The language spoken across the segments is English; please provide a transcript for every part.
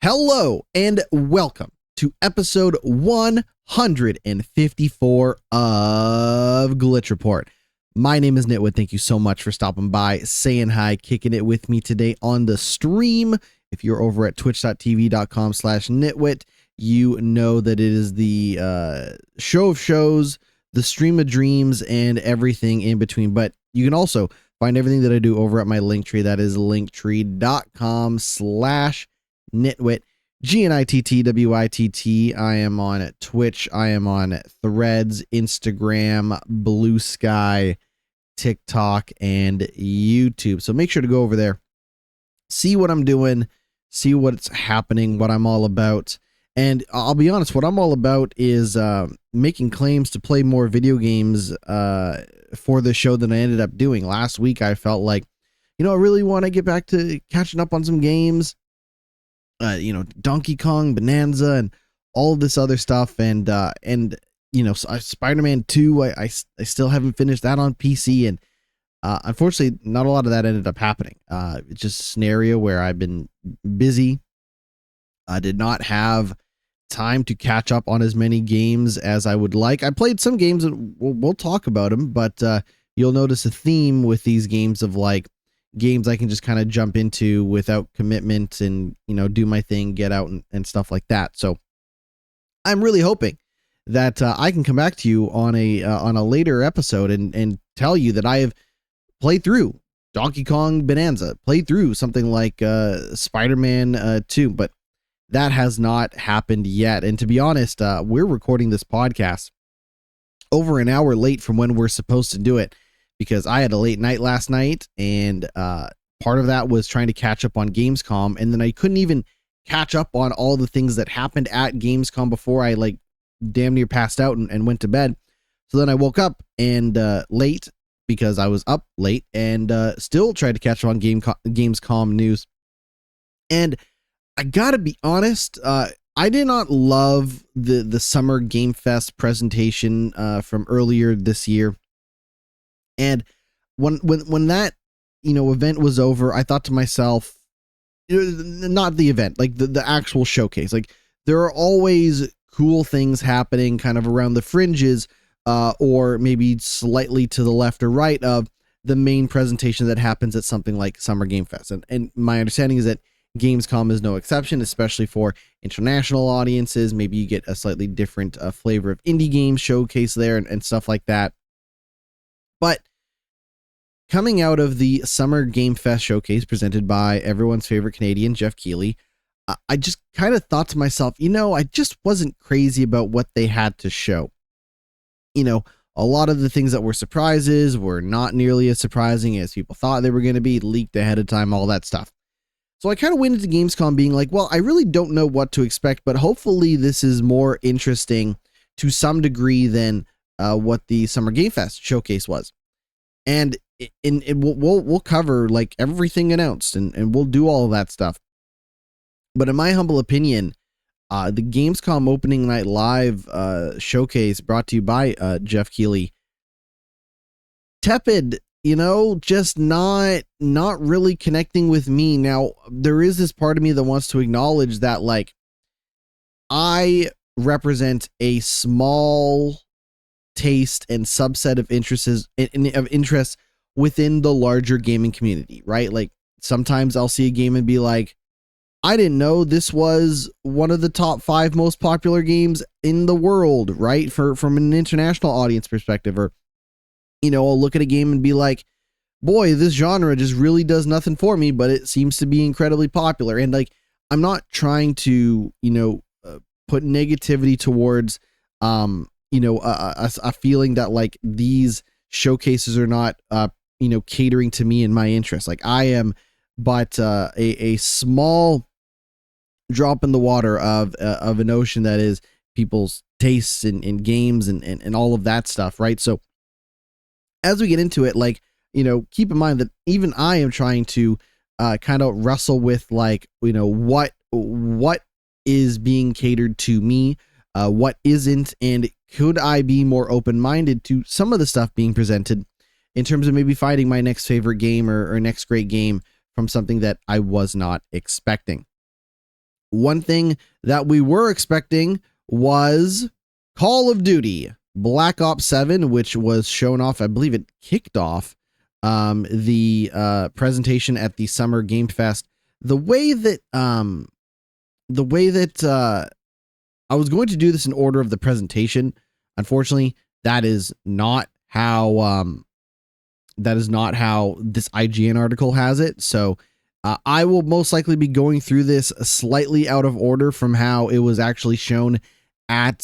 Hello and welcome to episode 154 of Glitch Report. My name is GnittWitt. Thank you so much for stopping by, saying hi, kicking it with me today on the stream. If you're over at twitch.tv.com/GnittWitt, you know that it is the show of shows, the stream of dreams, and everything in between. But you can also find everything that I do over at my Linktree. That is linktree.com/GnittWitt, GnittWitt. I am on Twitch. I am on Threads, Instagram, Blue Sky, TikTok, and YouTube. So make sure to go over there, see what I'm doing, see what's happening, what I'm all about. And I'll be honest, what I'm all about is making claims to play more video games for the show than I ended up doing. Last week, I felt like, I really want to get back to catching up on some games. Donkey Kong, Bonanza, and all of this other stuff. And Spider-Man 2, I still haven't finished that on PC. And unfortunately, not a lot of that ended up happening. It's just a scenario where I've been busy. I did not have time to catch up on as many games as I would like. I played some games, and we'll talk about them, but you'll notice a theme with these games of like games I can just kind of jump into without commitment and, do my thing, get out and stuff like that. So I'm really hoping that I can come back to you on a later episode and tell you that I have played through Donkey Kong Bonanza, played through something like Spider-Man 2, but that has not happened yet. And to be honest, we're recording this podcast over an hour late from when we're supposed to do it, because I had a late night last night, and part of that was trying to catch up on Gamescom, and then I couldn't even catch up on all the things that happened at Gamescom before I damn near passed out and went to bed. So then I woke up and late, because I was up late, and still tried to catch up on Gamescom news. And I gotta be honest, I did not love the Summer Game Fest presentation from earlier this year. And when that, event was over, I thought to myself, not the event, like the actual showcase, like there are always cool things happening kind of around the fringes, or maybe slightly to the left or right of the main presentation that happens at something like Summer Game Fest. And my understanding is that Gamescom is no exception, especially for international audiences. Maybe you get a slightly different flavor of indie games showcase there and stuff like that. But coming out of the Summer Game Fest showcase presented by everyone's favorite Canadian, Jeff Keighley, I just kind of thought to myself, I just wasn't crazy about what they had to show. A lot of the things that were surprises were not nearly as surprising as people thought they were going to be, leaked ahead of time, all that stuff. So I kind of went into Gamescom being like, well, I really don't know what to expect, but hopefully this is more interesting to some degree than what the Summer Game Fest showcase was. And we'll cover like everything announced, and we'll do all of that stuff. But in my humble opinion, the Gamescom Opening Night Live showcase brought to you by Jeff Keighley, tepid, just not really connecting with me. Now, there is this part of me that wants to acknowledge that, like, I represent a small taste and subset of interests within the larger gaming community, right? Like, sometimes I'll see a game and be like, I didn't know this was one of the top 5 most popular games in the world, right? From an international audience perspective. Or, I'll look at a game and be like, boy, this genre just really does nothing for me, but it seems to be incredibly popular. And like, I'm not trying to, put negativity towards, a feeling that like these showcases are not, catering to me and my interests. Like, I am but a small drop in the water of an ocean that is people's tastes in games and all of that stuff, right? So as we get into it, like, keep in mind that even I am trying to kind of wrestle with like, what is being catered to me, what isn't, and could I be more open-minded to some of the stuff being presented in terms of maybe finding my next favorite game or next great game from something that I was not expecting. One thing that we were expecting was Call of Duty Black Ops 7, which was shown off. I believe it kicked off the presentation at the Summer Game Fest. The way that I was going to do this in order of the presentation, unfortunately, that is not how this IGN article has it. So I will most likely be going through this slightly out of order from how it was actually shown at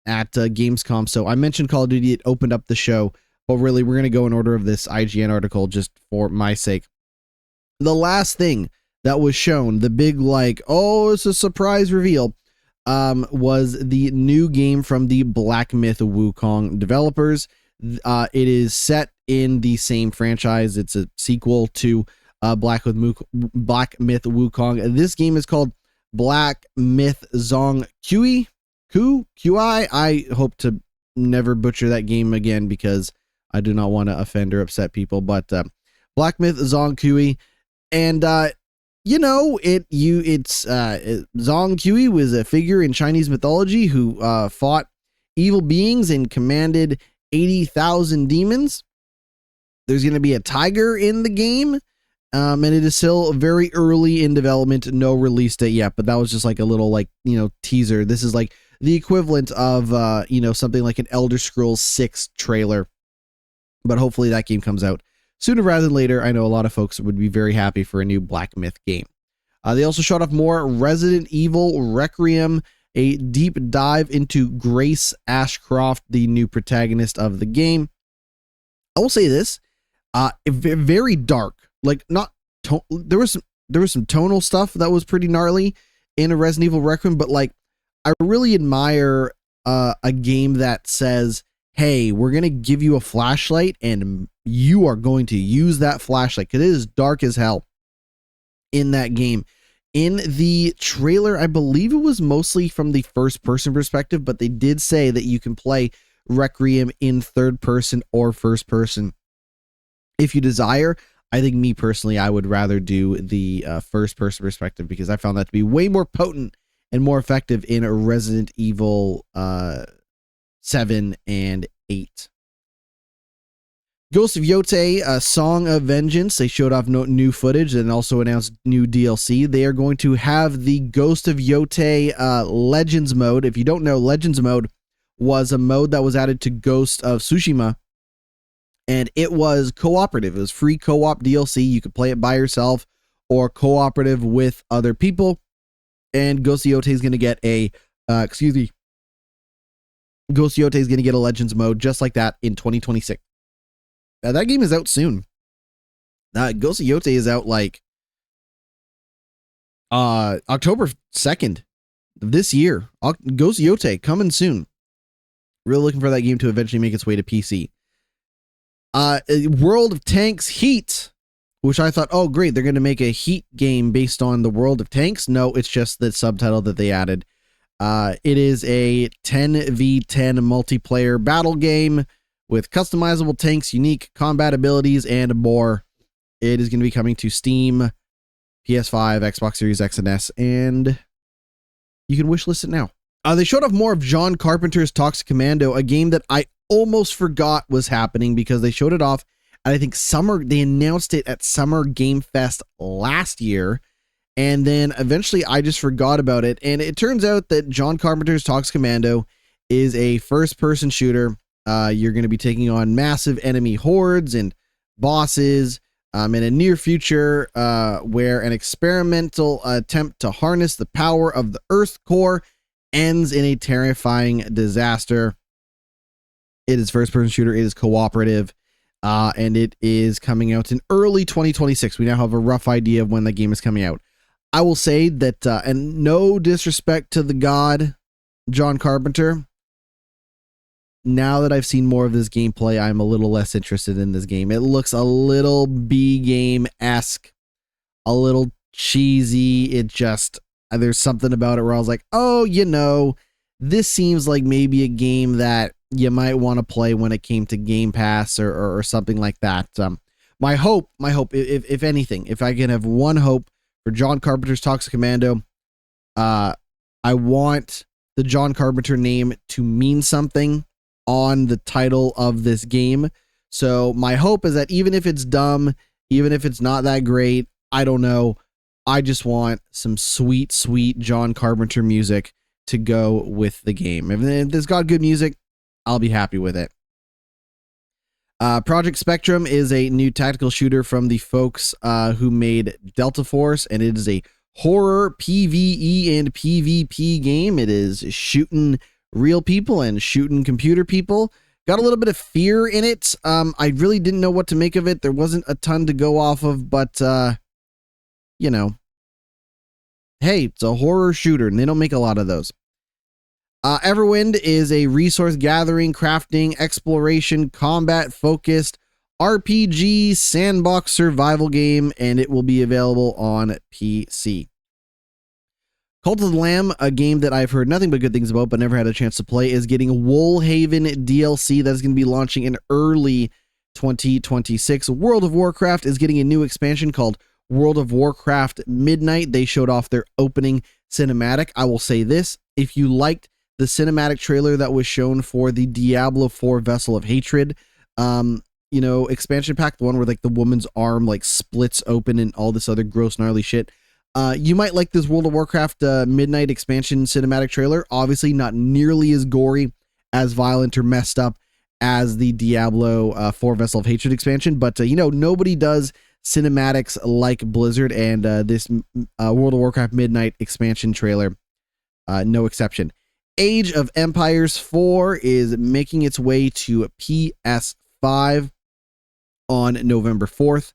Gamescom. So I mentioned Call of Duty, it opened up the show, but really we're going to go in order of this IGN article just for my sake. The last thing that was shown, the big oh, it's a surprise reveal, was the new game from the Black Myth Wukong developers. It is set in the same franchise. It's a sequel to Black Myth Wukong. This game is called Black Myth Zong Qi. I hope to never butcher that game again because I do not want to offend or upset people. But Black Myth Zong Qi, and Zong Qi was a figure in Chinese mythology who fought evil beings and commanded 80,000 demons. There's going to be a tiger in the game, and it is still very early in development, no release date yet, but that was just like a little teaser. This is like the equivalent of something like an Elder Scrolls 6 trailer, but hopefully that game comes out sooner rather than later. I know a lot of folks would be very happy for a new Black Myth game. They also showed off more Resident Evil Requiem, a deep dive into Grace Ashcroft, the new protagonist of the game. I will say this, very dark. There was some tonal stuff that was pretty gnarly in a Resident Evil Requiem, but I really admire a game that says, hey, we're going to give you a flashlight and you are going to use that flashlight, because it is dark as hell in that game. In the trailer, I believe it was mostly from the first person perspective, but they did say that you can play Requiem in third person or first person if you desire. I think me personally, I would rather do the first person perspective because I found that to be way more potent and more effective in Resident Evil 7 and 8. Ghost of Yotei, a Song of Vengeance. They showed off new footage and also announced new DLC. They are going to have the Ghost of Yotei Legends mode. If you don't know, Legends mode was a mode that was added to Ghost of Tsushima, and it was cooperative. It was free co-op DLC. You could play it by yourself or cooperative with other people. And Ghost of Yotei is going to get Ghost of Yotei is going to get a Legends mode just like that in 2026. That game is out soon. Ghost of Yotei is out October 2nd of this year. Ghost of Yotei coming soon. Really looking for that game to eventually make its way to PC. World of Tanks Heat, which I thought, oh great, they're going to make a Heat game based on the World of Tanks. No, it's just the subtitle that they added. It is a 10v10 multiplayer battle game with customizable tanks, unique combat abilities, and more. It is going to be coming to Steam, PS5, Xbox Series X and S, and you can wishlist it now. They showed off more of John Carpenter's Toxic Commando, a game that I almost forgot was happening because they showed it off at, I think, they announced it at Summer Game Fest last year, and then eventually I just forgot about it. And it turns out that John Carpenter's Toxic Commando is a first-person shooter. You're going to be taking on massive enemy hordes and bosses in a near future where an experimental attempt to harness the power of the Earth core ends in a terrifying disaster. It is first-person shooter. It is cooperative, and it is coming out in early 2026. We now have a rough idea of when the game is coming out. I will say that, and no disrespect to the god, John Carpenter, now that I've seen more of this gameplay, I'm a little less interested in this game. It looks a little B game-esque, a little cheesy. There's something about it where I was like, oh, this seems like maybe a game that you might want to play when it came to Game Pass or something like that. My hope, if anything, if I can have one hope for John Carpenter's Toxic Commando, I want the John Carpenter name to mean something on the title of this game. So my hope is that even if it's dumb, even if it's not that great, I don't know, I just want some sweet, sweet John Carpenter music to go with the game. If it's got good music, I'll be happy with it. Project Spectrum is a new tactical shooter from the folks who made Delta Force, and it is a horror PvE and PvP game. It is shooting real people and shooting computer people. Got a little bit of fear in it. I really didn't know what to make of it. There wasn't a ton to go off of, but you know, hey, it's a horror shooter, and they don't make a lot of those. Everwind is a resource gathering, crafting, exploration, combat focused RPG sandbox survival game, and it will be available on PC. Cult of the Lamb, a game that I've heard nothing but good things about but never had a chance to play, is getting Woolhaven DLC that is going to be launching in early 2026. World of Warcraft is getting a new expansion called World of Warcraft Midnight. They showed off their opening cinematic. I will say this, if you liked the cinematic trailer that was shown for the Diablo 4 Vessel of Hatred, expansion pack, the one where like the woman's arm like splits open and all this other gross gnarly shit. You might like this World of Warcraft Midnight expansion cinematic trailer. Obviously not nearly as gory, as violent or messed up as the Diablo 4 Vessel of Hatred expansion, but nobody does cinematics like Blizzard, and this World of Warcraft Midnight expansion trailer, no exception. Age of Empires 4 is making its way to PS5 on November 4th.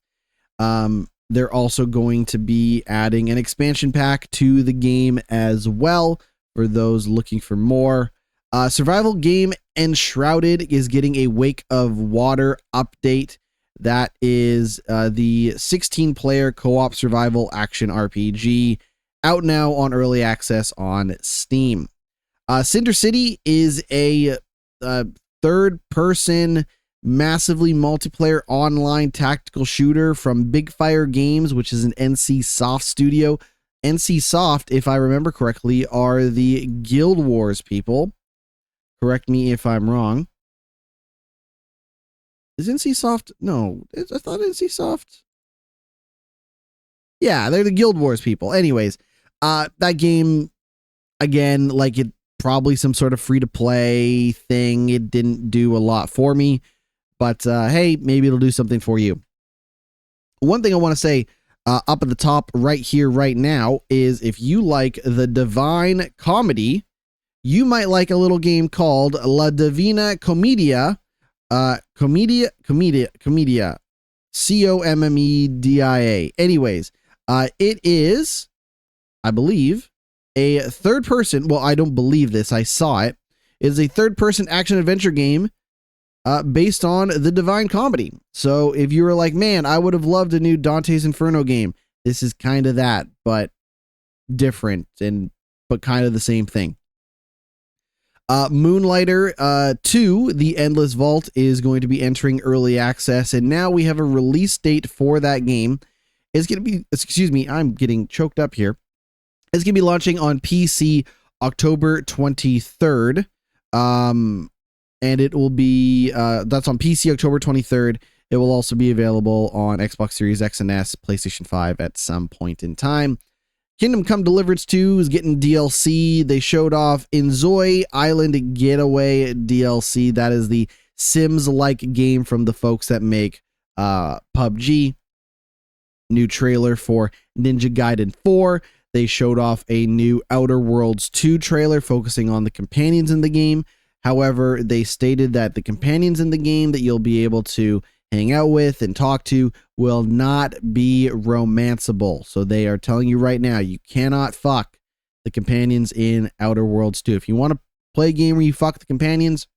They're also going to be adding an expansion pack to the game as well for those looking for more. Survival game Enshrouded is getting a Wake of Water update. That is the 16-player co-op survival action RPG, out now on early access on Steam. Cinder City is a third-person, massively multiplayer online tactical shooter from Big Fire Games, which is an NC Soft studio. NC Soft, if I remember correctly, are the Guild Wars people. Correct me if I'm wrong. Is NC Soft? No, I thought NC Soft. Yeah, they're the Guild Wars people. Anyways, that game, again, like it probably some sort of free-to-play thing. It didn't do a lot for me, but hey, maybe it'll do something for you. One thing I want to say up at the top right here, right now, is if you like the Divine Comedy, you might like a little game called La Divina Commedia. Commedia. Commedia. Anyways, it is, I believe, a third person. Well, I don't believe this. I saw it. It is a third person action adventure game based on the Divine Comedy. So if you were like, man, I would have loved a new Dante's Inferno game, this is kind of that, but different, but kind of the same thing. Moonlighter 2, The Endless Vault, is going to be entering early access, and now we have a release date for that game. It's going to be, excuse me, I'm getting choked up here. It's going to be launching on PC October 23rd. And it will be, that's on PC October 23rd. It will also be available on Xbox Series X and S, PlayStation 5 at some point in time. Kingdom Come Deliverance 2 is getting DLC. They showed off Enzoy Island Getaway DLC. That is the Sims-like game from the folks that make PUBG. New trailer for Ninja Gaiden 4. They showed off a new Outer Worlds 2 trailer focusing on the companions in the game. However, they stated that the companions in the game that you'll be able to hang out with and talk to will not be romanceable. So they are telling you right now, you cannot fuck the companions in Outer Worlds 2. If you want to play a game where you fuck the companions,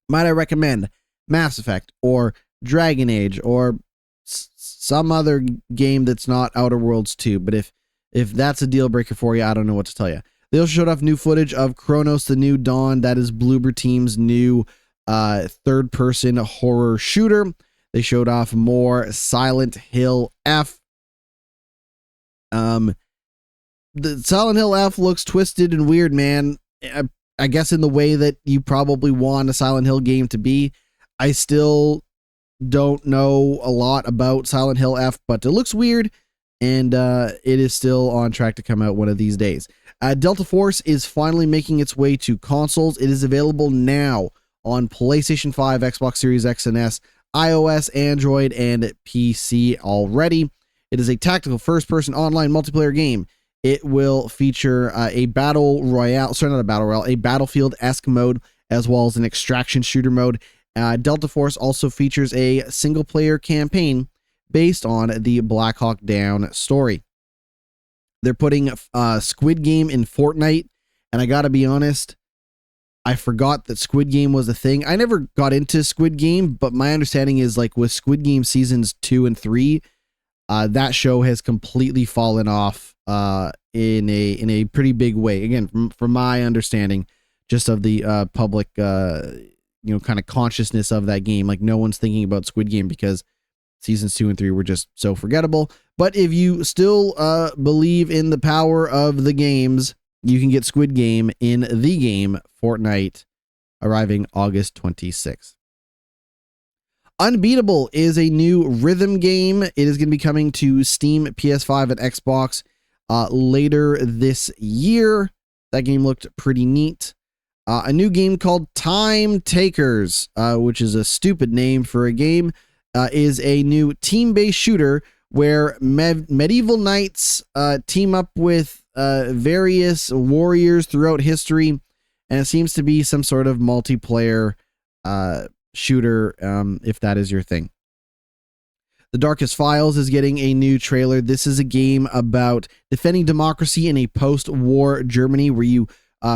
might I recommend Mass Effect or Dragon Age or some other game that's not Outer Worlds 2. But if that's a deal breaker for you, I don't know what to tell you. They also showed off new footage of Chronos: The New Dawn. That is Bloober Team's new third-person horror shooter. They showed off more Silent Hill F. the Silent Hill F looks twisted and weird, man. I guess in the way that you probably want a Silent Hill game to be. I still don't know a lot about Silent Hill F, but it looks weird, and it is still on track to come out one of these days. Delta Force is finally making its way to consoles. It is available now on PlayStation 5, Xbox Series X and S, iOS, Android, and PC already. It is a tactical first-person online multiplayer game. It will feature a battle royale, sorry, not a battle royale, a Battlefield-esque mode, as well as an extraction shooter mode. Delta Force also features a single-player campaign based on the Black Hawk Down story. They're putting Squid Game in Fortnite, and I gotta be honest, I forgot that Squid Game was a thing. I never got into Squid Game, but my understanding is like with Squid Game seasons 2 and 3, that show has completely fallen off in a pretty big way. Again, from my understanding, just of the public, kind of consciousness of that game. Like no one's thinking about Squid Game because seasons 2 and 3 were just so forgettable. But if you still believe in the power of the games, you can get Squid Game in the game Fortnite, arriving August 26th. Unbeatable is a new rhythm game. It is going to be coming to Steam, PS5, and Xbox later this year. That game looked pretty neat. A new game called Time Takers, which is a stupid name for a game, is a new team-based shooter where medieval knights team up with various warriors throughout history, and it seems to be some sort of multiplayer shooter, if that is your thing. The Darkest Files is getting a new trailer. This is a game about defending democracy in a post-war Germany where you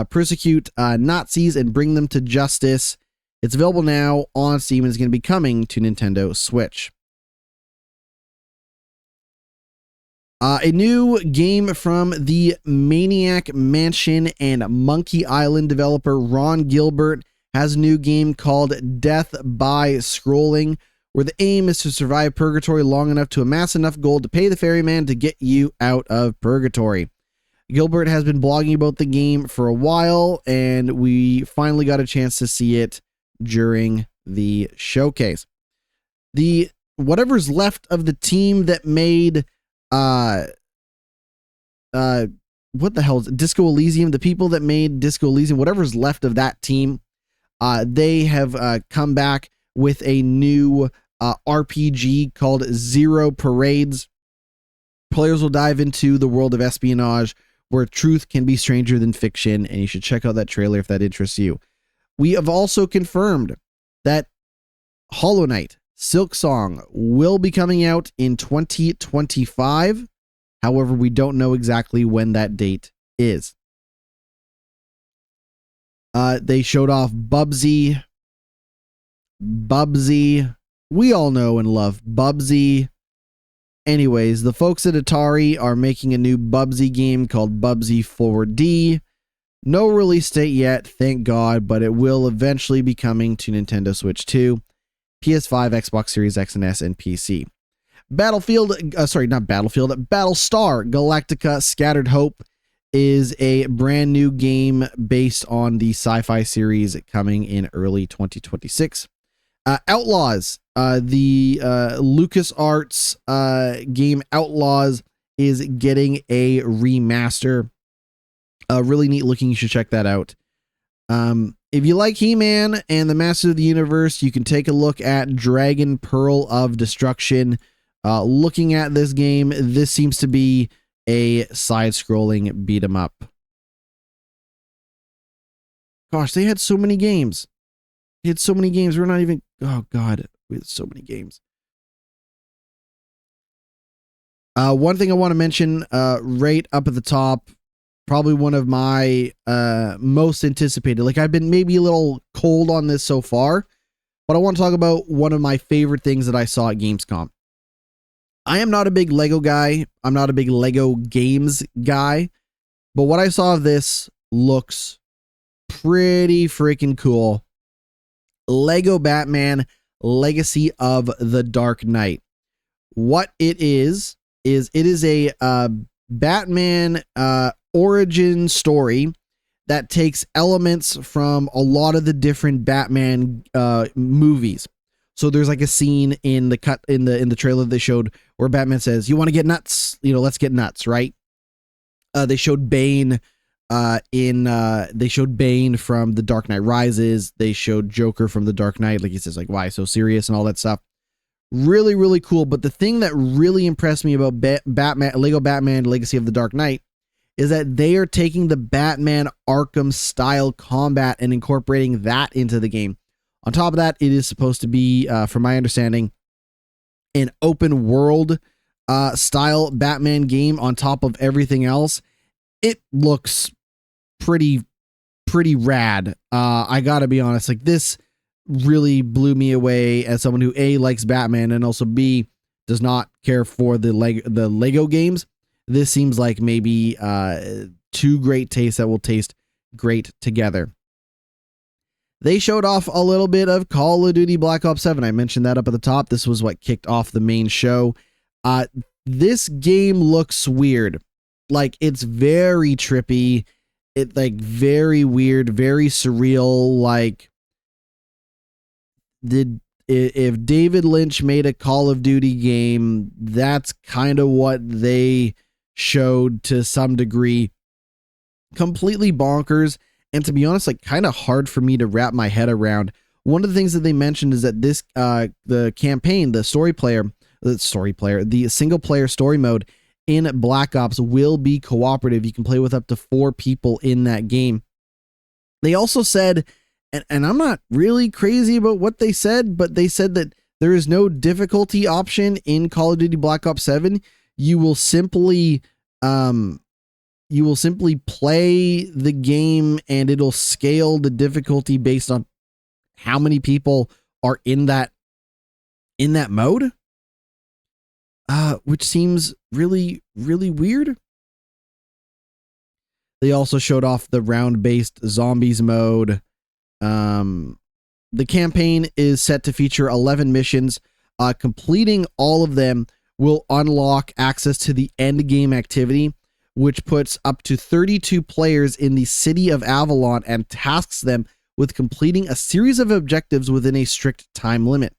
persecute Nazis and bring them to justice. It's available now on Steam and is going to be coming to Nintendo Switch. A new game from the Maniac Mansion and Monkey Island developer Ron Gilbert has a new game called Death by Scrolling, where the aim is to survive purgatory long enough to amass enough gold to pay the ferryman to get you out of purgatory. Gilbert has been blogging about the game for a while, and we finally got a chance to see it during the showcase. Whatever's left of the team that made what the hell is it? Disco Elysium, the people that made Disco Elysium, whatever's left of that team, they have come back with a new RPG called Zero Parades. Players will dive into the world of espionage where truth can be stranger than fiction, and you should check out that trailer if that interests you. We have also confirmed that Hollow Knight Silksong will be coming out in 2025. However, we don't know exactly when that date is. They showed off Bubsy. We all know and love Bubsy. Anyways, the folks at Atari are making a new Bubsy game called Bubsy 4D. No release date yet, thank God, but it will eventually be coming to Nintendo Switch 2, PS5, Xbox Series X and S, and PC. Battlestar Galactica Scattered Hope is a brand new game based on the sci-fi series coming in early 2026. Outlaws, the LucasArts game Outlaws is getting a remaster. Really neat looking. You should check that out. If you like He-Man and the Masters of the Universe, you can take a look at Dragon Pearl of Destruction. Looking at this game, this seems to be a side-scrolling beat-em-up. Gosh, they had so many games. We're not even... Oh, God. We had so many games. One thing I want to mention right up at the top, probably one of my most anticipated. Like, I've been maybe a little cold on this so far, but I want to talk about one of my favorite things that I saw at Gamescom. I am not a big Lego guy. I'm not a big Lego games guy, but what I saw of this looks pretty freaking cool. Lego Batman Legacy of the Dark Knight. What it is it is a Batman origin story that takes elements from a lot of the different Batman movies. So there's like a scene in the trailer they showed where Batman says, "You want to get nuts? Let's get nuts, right?" They showed Bane they showed Bane from The Dark Knight Rises. They showed Joker from The Dark Knight. Like he says, like, why so serious and all that stuff. Really, really cool. But the thing that really impressed me about Batman, Lego Batman Legacy of the Dark Knight, is that they are taking the Batman Arkham style combat and incorporating that into the game. On top of that, it is supposed to be, from my understanding, an open world style Batman game on top of everything else. It looks pretty rad. I gotta be honest, like, this really blew me away as someone who A, likes Batman, and also B, does not care for the Lego games. This seems like maybe two great tastes that will taste great together. They showed off a little bit of Call of Duty Black Ops 7. I mentioned that up at the top. This was what kicked off the main show. This game looks weird. Like, it's very trippy. It, like, very weird, very surreal. Like, if David Lynch made a Call of Duty game, that's kind of what they showed to some degree. Completely bonkers, and to be honest, like, kind of hard for me to wrap my head around. One of the things that they mentioned is that this the campaign, the single player story mode in Black Ops will be cooperative. You can play with up to 4 people in that game. They also said, and I'm not really crazy about what they said, but they said that there is no difficulty option in Call of Duty Black Ops 7. You will simply play the game, and it'll scale the difficulty based on how many people are in that mode. Which seems really, really weird. They also showed off the round-based zombies mode. The campaign is set to feature 11 missions. Completing all of them will unlock access to the end game activity, which puts up to 32 players in the city of Avalon and tasks them with completing a series of objectives within a strict time limit.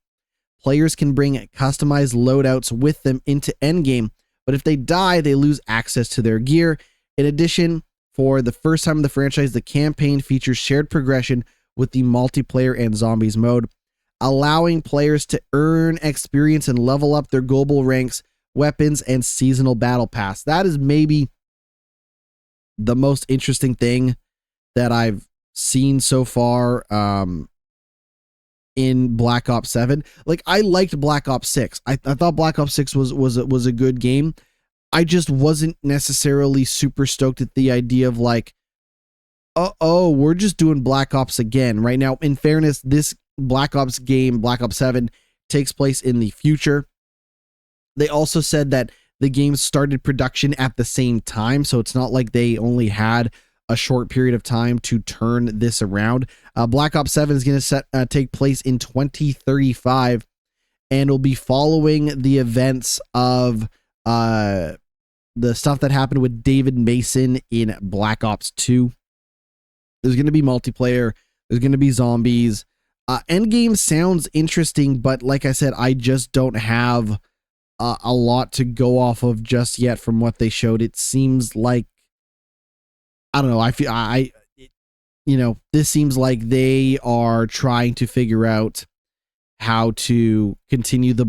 Players can bring customized loadouts with them into endgame, but if they die, they lose access to their gear. In addition, for the first time in the franchise, the campaign features shared progression with the multiplayer and zombies mode, allowing players to earn experience and level up their global ranks, weapons, and seasonal battle pass. That is maybe the most interesting thing that I've seen so far in Black Ops 7. Like, I liked Black Ops 6. I thought Black Ops 6 was a good game. I just wasn't necessarily super stoked at the idea of, like, we're just doing Black Ops again. Right now, in fairness, this Black Ops game, Black Ops 7, takes place in the future. They also said that the game started production at the same time, so it's not like they only had a short period of time to turn this around. Black Ops 7 is going to take place in 2035, and will be following the events of the stuff that happened with David Mason in Black Ops 2. There's going to be multiplayer. There's going to be zombies. Endgame sounds interesting, but like I said, I just don't have a lot to go off of just yet from what they showed. It seems like, I don't know. This seems like they are trying to figure out how to continue the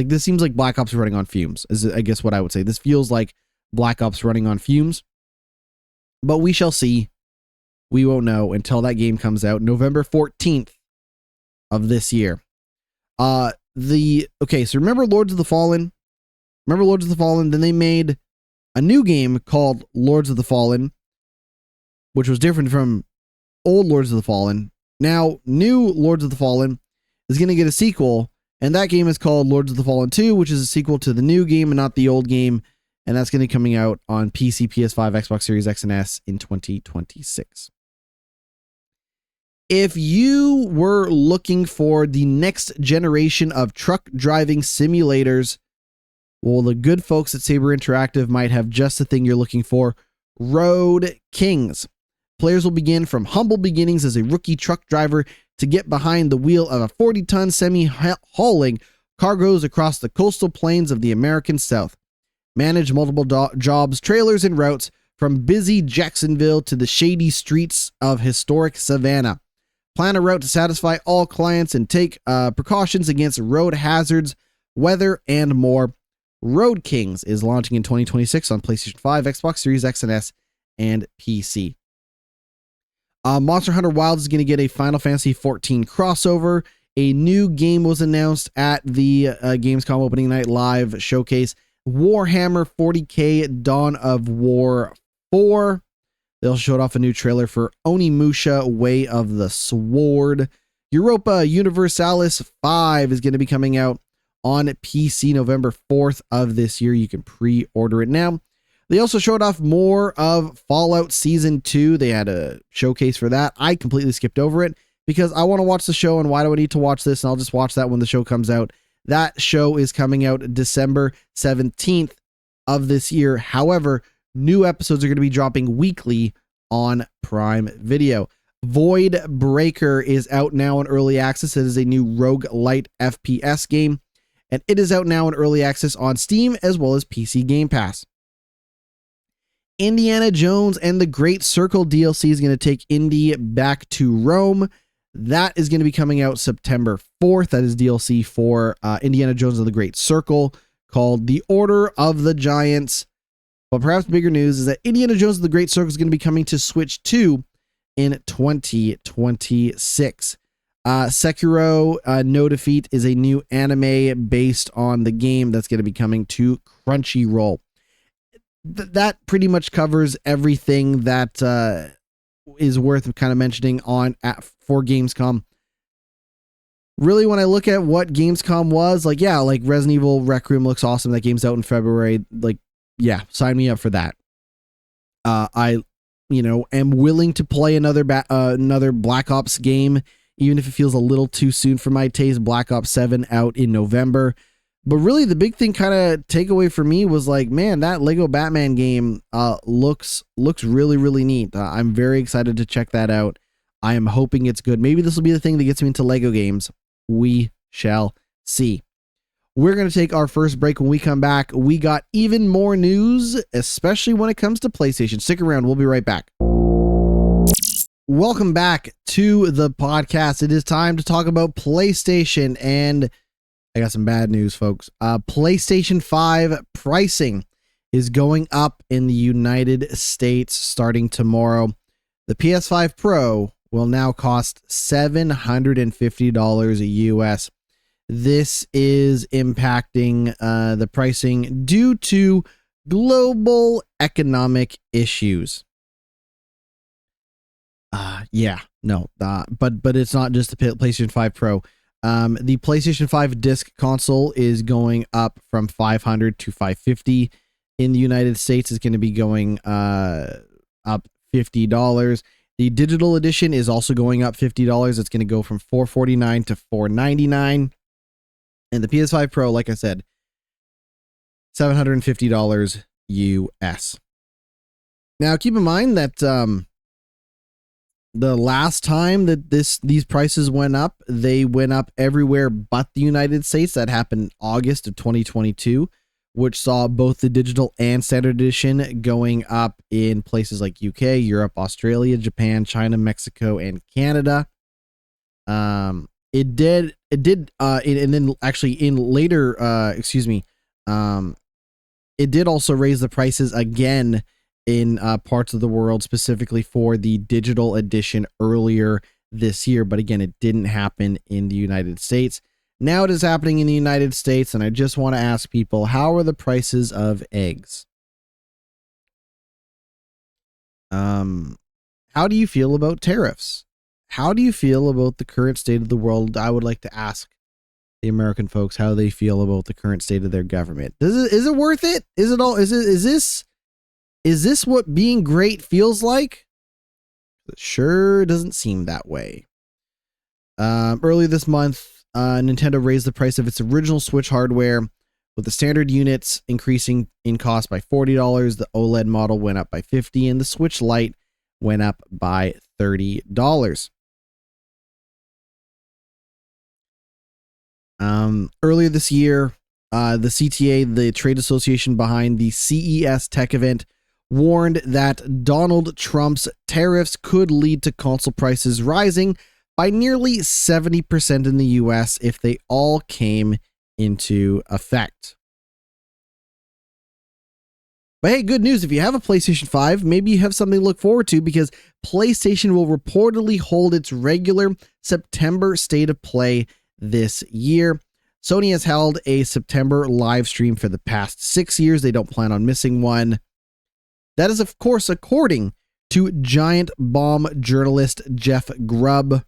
this seems like Black Ops running on fumes, is I guess what I would say. This feels like Black Ops running on fumes, but we shall see. We won't know until that game comes out November 14th of this year. So remember Lords of the Fallen? Then they made a new game called Lords of the Fallen, which was different from old Lords of the Fallen. Now, new Lords of the Fallen is going to get a sequel, and that game is called Lords of the Fallen 2, which is a sequel to the new game and not the old game, and that's going to be coming out on PC, PS5, Xbox Series X and S in 2026. If you were looking for the next generation of truck driving simulators, Well, the good folks at Saber Interactive might have just the thing you're looking for: Road Kings. Players will begin from humble beginnings as a rookie truck driver to get behind the wheel of a 40-ton semi hauling cargoes across the coastal plains of the American South. Manage multiple jobs, trailers, and routes from busy Jacksonville to the shady streets of historic Savannah. Plan a route to satisfy all clients and take precautions against road hazards, weather, and more. Road Kings is launching in 2026 on PlayStation 5, Xbox Series X and S, and PC. Monster Hunter Wilds is going to get a Final Fantasy XIV crossover. A new game was announced at the Gamescom Opening Night Live showcase: Warhammer 40k Dawn of War 4. They also showed off a new trailer for Onimusha Way of the Sword. Europa Universalis 5 is going to be coming out on PC November 4th of this year. You can pre-order it now. They also showed off more of Fallout Season 2. They had a showcase for that. I completely skipped over it because I want to watch the show, and why do I need to watch this? And I'll just watch that when the show comes out. That show is coming out December 17th of this year. However, new episodes are going to be dropping weekly on Prime Video. Void Breaker is out now in early access. It is a new roguelite FPS game, and it is out now in early access on Steam as well as PC Game Pass. Indiana Jones and the Great Circle DLC is going to take Indy back to Rome. That is going to be coming out September 4th. That is DLC for Indiana Jones and the Great Circle, called The Order of the Giants. But perhaps bigger news is that Indiana Jones and the Great Circle is going to be coming to Switch 2 in 2026. Sekiro No Defeat is a new anime based on the game that's going to be coming to Crunchyroll. That pretty much covers everything that is worth kind of mentioning for Gamescom. Really, when I look at what Gamescom was, like Resident Evil Requiem looks awesome. That game's out in February. Sign me up for that. I am willing to play another Black Ops game, even if it feels a little too soon for my taste. Black Ops 7 out in November. But really, the big thing kind of takeaway for me was man, that Lego Batman game looks really, really neat. I'm very excited to check that out. I am hoping it's good. Maybe this will be the thing that gets me into Lego games. We shall see. We're going to take our first break. When we come back, we got even more news, especially when it comes to PlayStation. Stick around. We'll be right back. Welcome back to the podcast. It is time to talk about PlayStation, and I got some bad news, folks. PlayStation 5 pricing is going up in the United States starting tomorrow. The PS5 Pro will now cost $750 US. This is impacting the pricing due to global economic issues. But it's not just the PlayStation 5 Pro. The PlayStation 5 disc console is going up from $500 to $550. In the United States, it's going to be going up $50. The digital edition is also going up $50. It's going to go from $449 to $499. And the PS5 Pro, like I said, $750 US. Now, keep in mind that the last time that these prices went up, they went up everywhere but the United States. That happened August of 2022, which saw both the digital and standard edition going up in places like UK, Europe, Australia, Japan, China, Mexico, and Canada. It did, and then actually it did also raise the prices again in parts of the world, specifically for the digital edition earlier this year. But again, it didn't happen in the United States. Now it is happening in the United States, and I just want to ask people, how are the prices of eggs? How do you feel about tariffs? How do you feel about the current state of the world? I would like to ask the American folks how they feel about the current state of their government. Is it worth it? Is this what being great feels like? It sure doesn't seem that way. Earlier this month, Nintendo raised the price of its original Switch hardware with the standard units increasing in cost by $40. The OLED model went up by $50, and the Switch Lite went up by $30. Earlier this year, the CTA, the trade association behind the CES tech event, warned that Donald Trump's tariffs could lead to console prices rising by nearly 70% in the US if they all came into effect. But hey, good news. If you have a PlayStation 5, maybe you have something to look forward to, because PlayStation will reportedly hold its regular September State of Play this year. Sony has held a September live stream for the past 6 years. They don't plan on missing one. That is, of course, according to Giant Bomb journalist Jeff Grubb.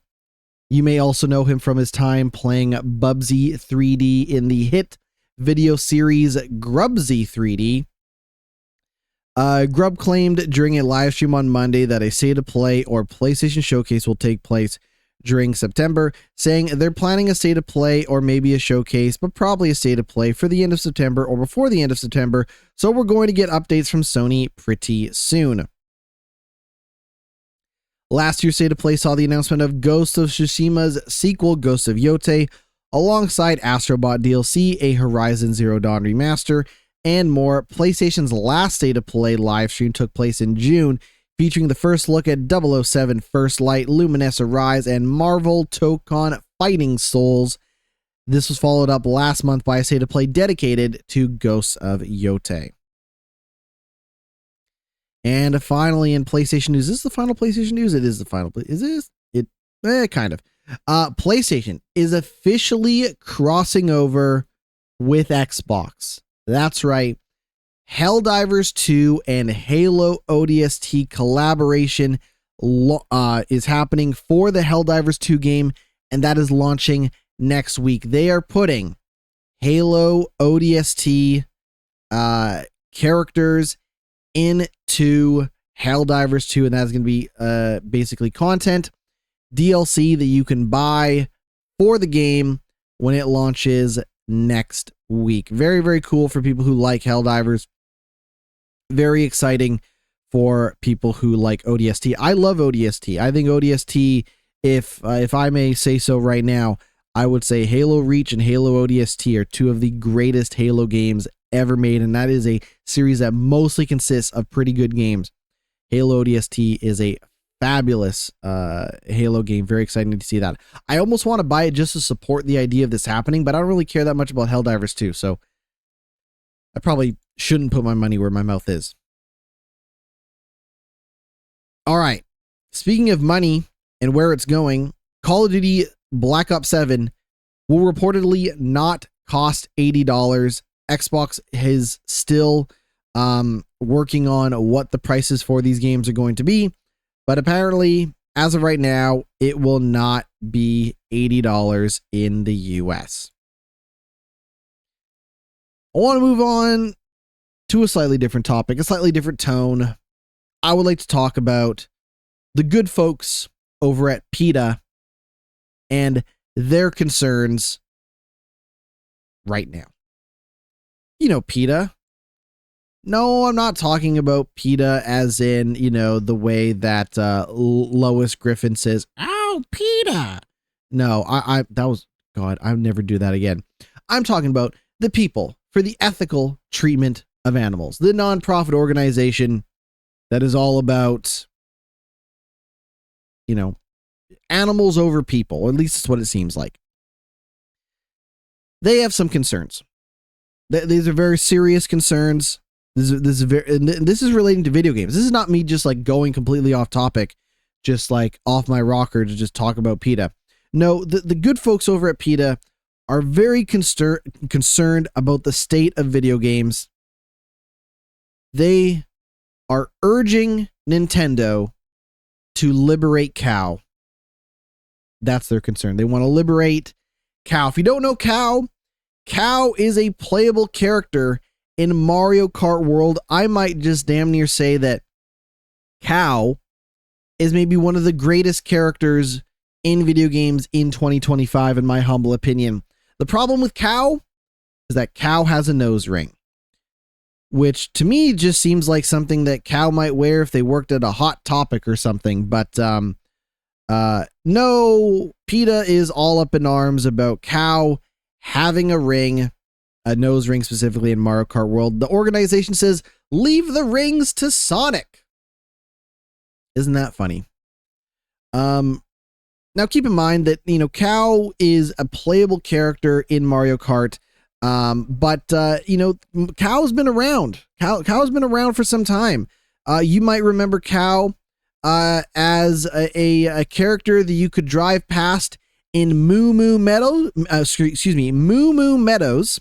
You may also know him from his time playing Bubsy 3D in the hit video series Grubsy 3D. Grubb claimed during a live stream on Monday that a State of Play or PlayStation Showcase will take place during September, saying they're planning a State of Play or maybe a showcase, but probably a State of Play for the end of September or before the end of September, so we're going to get updates from Sony pretty soon. Last year's State of Play saw the announcement of Ghost of Tsushima's sequel, Ghost of Yotei, alongside Astrobot DLC, a Horizon Zero Dawn remaster, and more. PlayStation's last State of Play live stream took place in June, featuring the first look at 007 First Light, Luminous Arise, and Marvel Tokon Fighting Souls. This was followed up last month by a State of Play dedicated to Ghosts of Yotei. And finally, in PlayStation news, is this the final PlayStation news? It is the final. Is this? Kind of. PlayStation is officially crossing over with Xbox. That's right. Helldivers 2 and Halo ODST collaboration is happening for the Helldivers 2 game, and that is launching next week. They are putting Halo ODST characters into Helldivers 2, and that's going to be basically content, DLC that you can buy for the game when it launches next week. Very, very cool for people who like Helldivers. Very exciting for people who like ODST. I love ODST. I think ODST, if I may say so right now, I would say Halo Reach and Halo ODST are two of the greatest Halo games ever made, and that is a series that mostly consists of pretty good games. Halo ODST is a fabulous Halo game. Very exciting to see that. I almost want to buy it just to support the idea of this happening, but I don't really care that much about Helldivers 2, so I probably shouldn't put my money where my mouth is. All right. Speaking of money and where it's going, Call of Duty Black Ops 7 will reportedly not cost $80. Xbox is still working on what the prices for these games are going to be, but apparently, as of right now, it will not be $80 in the US. I want to move on to a slightly different topic, a slightly different tone. I would like to talk about the good folks over at PETA and their concerns right now. You know, PETA. No, I'm not talking about PETA as in, the way that Lois Griffin says, "Oh, PETA." No, that was, God, I'll never do that again. I'm talking about the People for the Ethical Treatment of Animals, the nonprofit organization that is all about, animals over people, or at least it's what it seems like. They have some concerns. These are very serious concerns. This is relating to video games. This is not me just like going completely off topic, just like off my rocker to just talk about PETA. No, the good folks over at PETA are very concerned about the state of video games. They are urging Nintendo to liberate Cow. That's their concern. They want to liberate Cow. If you don't know Cow, Cow is a playable character in Mario Kart World. I might just damn near say that Cow is maybe one of the greatest characters in video games in 2025, in my humble opinion. The problem with Cow is that Cow has a nose ring, which to me just seems like something that Cow might wear if they worked at a Hot Topic or something. But no, PETA is all up in arms about Cow having a ring, a nose ring specifically in Mario Kart World. The organization says, leave the rings to Sonic. Isn't that funny? Now keep in mind that, Cow is a playable character in Mario Kart. But Cow's been around. Cow's been around for some time. You might remember Cow as a character that you could drive past in Moo Moo Meadows. Moo Moo Meadows.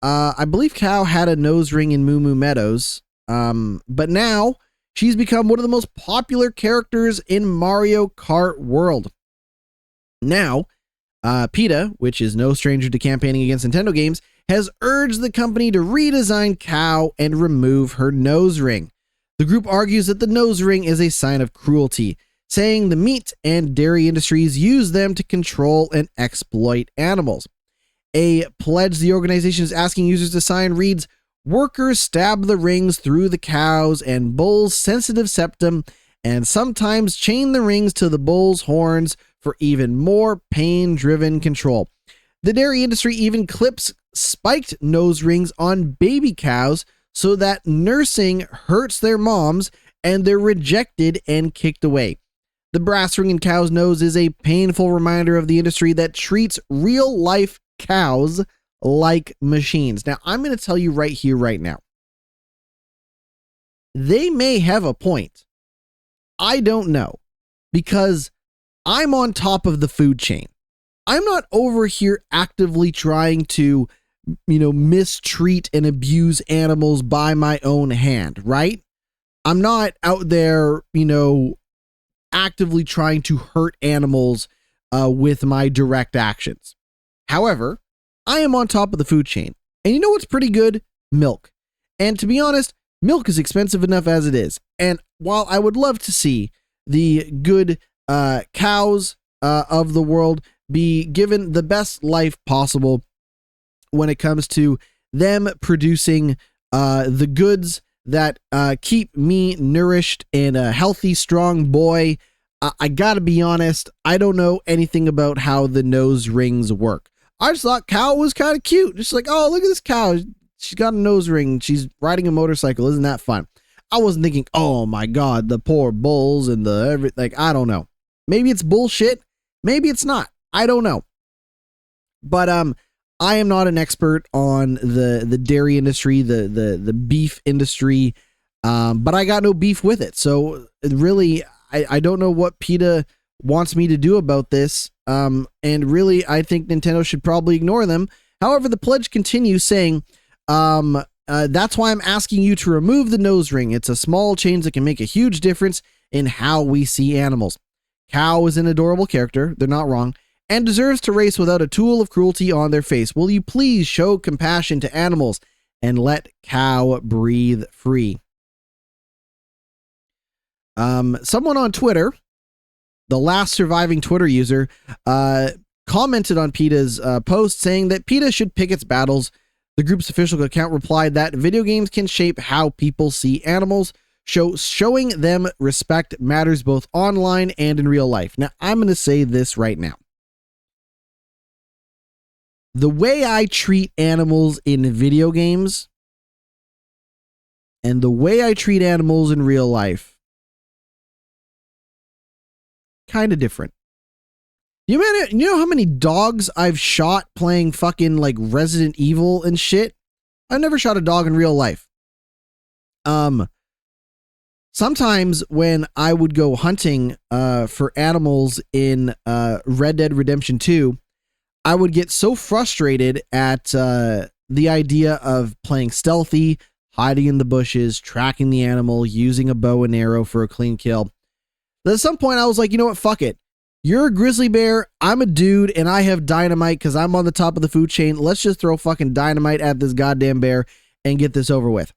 I believe Cow had a nose ring in Moo Moo Meadows. But now she's become one of the most popular characters in Mario Kart World. Now, PETA, which is no stranger to campaigning against Nintendo games, has urged the company to redesign Cow and remove her nose ring. The group argues that the nose ring is a sign of cruelty, saying the meat and dairy industries use them to control and exploit animals. A pledge the organization is asking users to sign reads, "Workers stab the rings through the cows and bulls' sensitive septum and sometimes chain the rings to the bull's horns for even more pain-driven control." The dairy industry even clips spiked nose rings on baby cows so that nursing hurts their moms and they're rejected and kicked away. The brass ring in cow's nose is a painful reminder of the industry that treats real-life cows like machines. Now, I'm going to tell you right here, right now. They may have a point. I don't know, because I'm on top of the food chain. I'm not over here actively trying to, mistreat and abuse animals by my own hand, right? I'm not out there, actively trying to hurt animals with my direct actions. However, I am on top of the food chain. And you know what's pretty good? Milk. And to be honest, milk is expensive enough as it is. And while I would love to see the good cows of the world be given the best life possible when it comes to them producing the goods that keep me nourished and a healthy, strong boy, I gotta be honest, I don't know anything about how the nose rings work. I just thought Cow was kind of cute. Just like, oh, look at this cow. She's got a nose ring. She's riding a motorcycle. Isn't that fun? I wasn't thinking, oh my God, the poor bulls and I don't know. Maybe it's bullshit. Maybe it's not. I don't know. But I am not an expert on the dairy industry, the beef industry, but I got no beef with it. So really, I don't know what PETA wants me to do about this. And really, I think Nintendo should probably ignore them. However, the pledge continues saying, that's why I'm asking you to remove the nose ring. It's a small change that can make a huge difference in how we see animals. Cow is an adorable character. They're not wrong. And deserves to race without a tool of cruelty on their face. Will you please show compassion to animals and let Cow breathe free? Someone on Twitter, the last surviving Twitter user, commented on PETA's post saying that PETA should pick its battles. The group's official account replied that video games can shape how people see animals. Showing them respect matters both online and in real life. Now, I'm going to say this right now. The way I treat animals in video games and the way I treat animals in real life, kind of different. You know how many dogs I've shot playing fucking like Resident Evil and shit? I've never shot a dog in real life. Sometimes when I would go hunting for animals in Red Dead Redemption 2, I would get so frustrated at the idea of playing stealthy, hiding in the bushes, tracking the animal, using a bow and arrow for a clean kill. But at some point, I was like, you know what? Fuck it. You're a grizzly bear. I'm a dude, and I have dynamite because I'm on the top of the food chain. Let's just throw fucking dynamite at this goddamn bear and get this over with.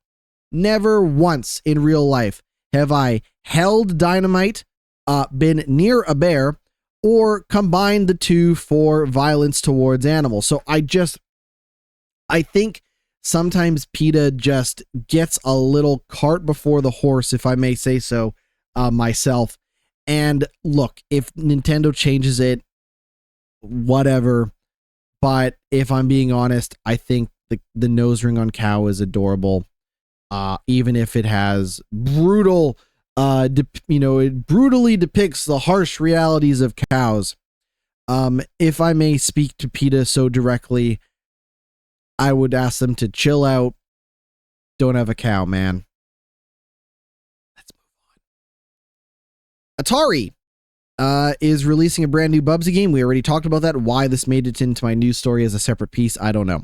Never once in real life have I held dynamite, been near a bear, or combined the two for violence towards animals. So I just I think sometimes PETA just gets a little cart before the horse, if I may say so myself. And look, if Nintendo changes it, whatever. But if I'm being honest, I think the nose ring on cow is adorable. Even if it has brutal, it brutally depicts the harsh realities of cows. If I may speak to PETA so directly, I would ask them to chill out. Don't have a cow, man. Let's move on. Atari is releasing a brand new Bubsy game. We already talked about that. Why this made it into my news story as a separate piece, I don't know.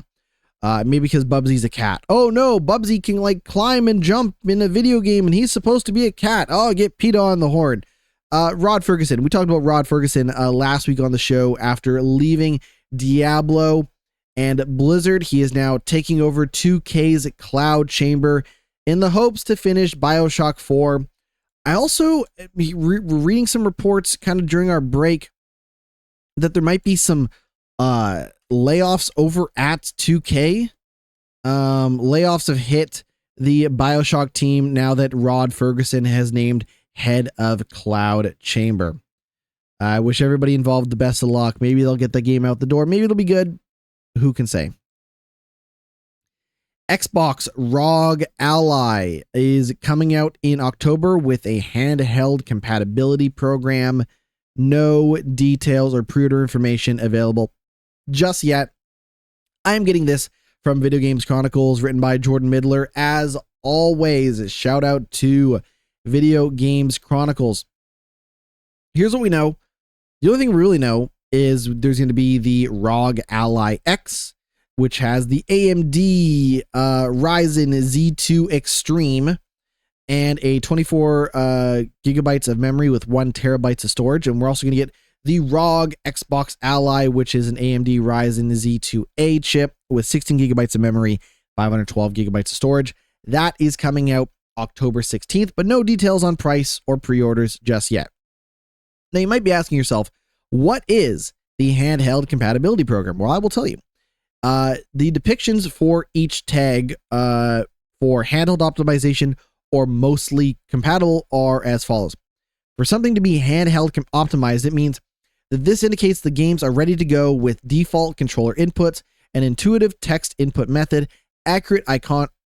Maybe because Bubsy's a cat. Oh no, Bubsy can like climb and jump in a video game and he's supposed to be a cat. Oh, get PETA on the horn. Rod Ferguson. We talked about Rod Ferguson last week on the show after leaving Diablo and Blizzard. He is now taking over 2K's Cloud Chamber in the hopes to finish BioShock 4. I also reading some reports kind of during our break that there might be some layoffs over at 2K. Layoffs have hit the BioShock team now that Rod Ferguson has named head of Cloud Chamber. I wish everybody involved the best of luck. Maybe they'll get the game out the door. Maybe it'll be good. Who can say? Xbox ROG Ally is coming out in October with a handheld compatibility program. No details or pre-order information available just yet. I am getting this from Video Games Chronicles, written by Jordan Midler. As always, shout out to Video Games Chronicles. Here's what we know. The only thing we really know is there's going to be the ROG Ally X, which has the AMD Ryzen Z2 Extreme and a 24 gigabytes of memory with 1 terabytes of storage. And we're also going to get the ROG Xbox Ally, which is an AMD Ryzen Z2A chip with 16 gigabytes of memory, 512 gigabytes of storage. That is coming out October 16th, but no details on price or pre-orders just yet. Now you might be asking yourself, what is the handheld compatibility program? Well, I will tell you. The depictions for each tag for handheld optimization or mostly compatible are as follows. For something to be handheld optimized, it means that this indicates the games are ready to go with default controller inputs, an intuitive text input method, accurate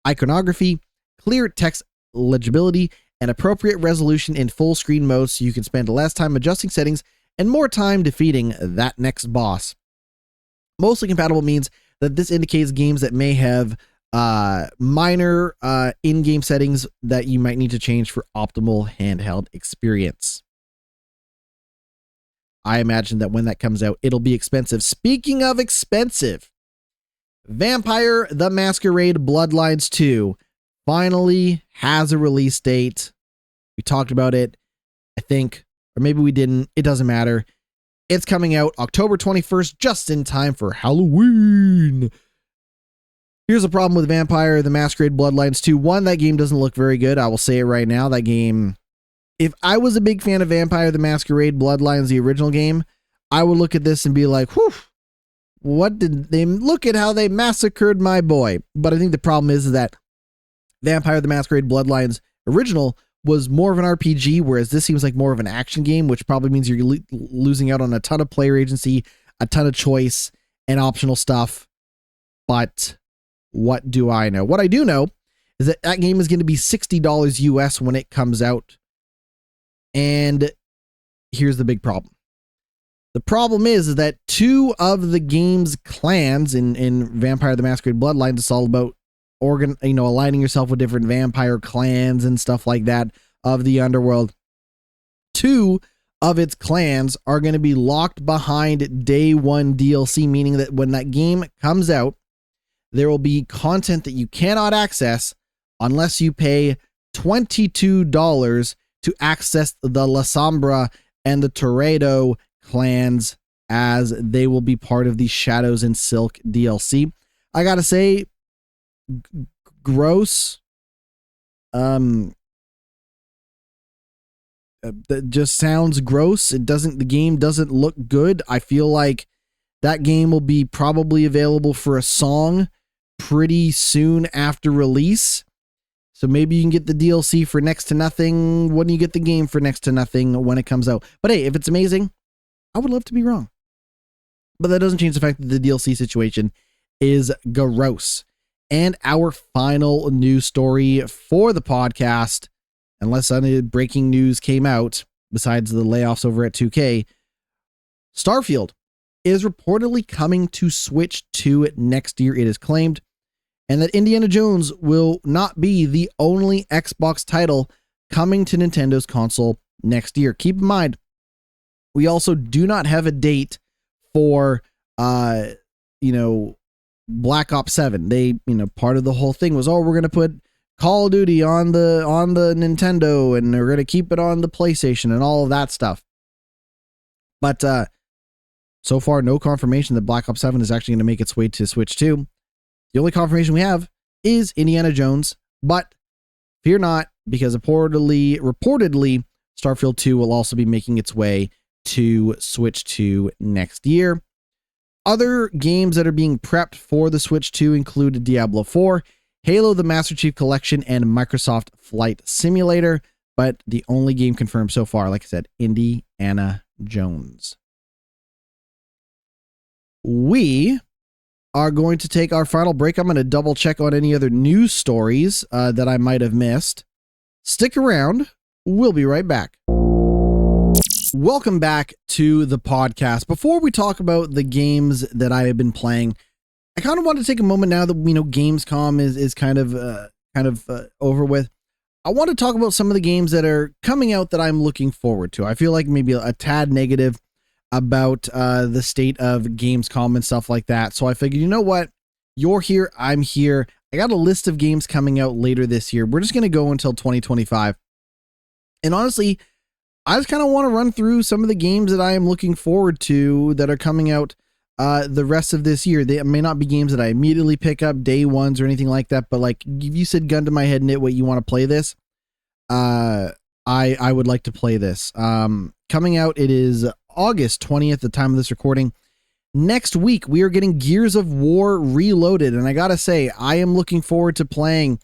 iconography, clear text legibility, and appropriate resolution in full screen mode so you can spend less time adjusting settings and more time defeating that next boss. Mostly compatible means that this indicates games that may have minor in-game settings that you might need to change for optimal handheld experience. I imagine that when that comes out, it'll be expensive. Speaking of expensive, Vampire the Masquerade Bloodlines 2 finally has a release date. We talked about it, I think, or maybe we didn't. It doesn't matter. It's coming out October 21st, just in time for Halloween. Here's the problem with Vampire the Masquerade Bloodlines 2. One, that game doesn't look very good. I will say it right now. That game, if I was a big fan of Vampire the Masquerade Bloodlines, the original game, I would look at this and be like, whew, what did they look at how they massacred my boy. But I think the problem is that Vampire the Masquerade Bloodlines original was more of an RPG, whereas this seems like more of an action game, which probably means you're losing out on a ton of player agency, a ton of choice, and optional stuff. But what do I know? What I do know is that that game is going to be $60 US when it comes out. And here's the big problem. The problem is that two of the game's clans in Vampire the Masquerade Bloodlines, it's all about aligning yourself with different vampire clans and stuff like that of the underworld. Two of its clans are going to be locked behind day one DLC, meaning that when that game comes out, there will be content that you cannot access unless you pay $22 to access the La Sombra and the Toredo clans, as they will be part of the Shadows and Silk DLC. I gotta say, gross. That just sounds gross. The game doesn't look good. I feel like that game will be probably available for a song pretty soon after release. So maybe you can get the DLC for next to nothing when you get the game for next to nothing when it comes out. But hey, if it's amazing, I would love to be wrong. But that doesn't change the fact that the DLC situation is gross. And our final news story for the podcast, unless any breaking news came out besides the layoffs over at 2K, Starfield is reportedly coming to Switch 2 next year, it is claimed, and that Indiana Jones will not be the only Xbox title coming to Nintendo's console next year. Keep in mind, we also do not have a date for, Black Ops 7. They, part of the whole thing was, we're going to put Call of Duty on the Nintendo, and we're going to keep it on the PlayStation and all of that stuff. But so far, no confirmation that Black Ops 7 is actually going to make its way to Switch 2. The only confirmation we have is Indiana Jones, but fear not, because reportedly, Starfield 2 will also be making its way to Switch 2 next year. Other games that are being prepped for the Switch 2 include Diablo 4, Halo the Master Chief Collection, and Microsoft Flight Simulator, but the only game confirmed so far, like I said, Indiana Jones. We are going to take our final break. I'm going to double check on any other news stories that I might have missed. Stick around. We'll be right back. Welcome back to the podcast. Before we talk about the games that I have been playing, I kind of want to take a moment now that Gamescom is kind of over with. I want to talk about some of the games that are coming out that I'm looking forward to. I feel like maybe a tad negative about the state of Gamescom and stuff like that. So I figured, you know what? You're here, I'm here. I got a list of games coming out later this year. We're just going to go until 2025. And honestly, I just kind of want to run through some of the games that I am looking forward to that are coming out the rest of this year. They may not be games that I immediately pick up day ones or anything like that, but like if you said gun to my head, GnittWitt, you want to play this? I would like to play this. Coming out, it is August 20th, the time of this recording. Next week, we are getting Gears of War Reloaded, and I gotta say, I am looking forward to playing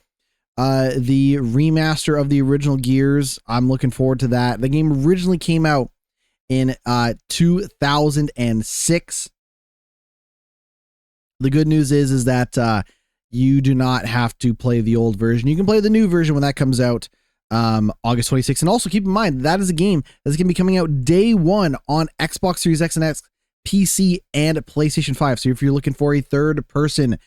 the remaster of the original Gears. I'm looking forward to that. The game originally came out in 2006. The good news is that you do not have to play the old version. You can play the new version when that comes out August 26th. And also keep in mind, that is a game that's going to be coming out day one on Xbox Series X and X, PC, and PlayStation 5. So if you're looking for a third-person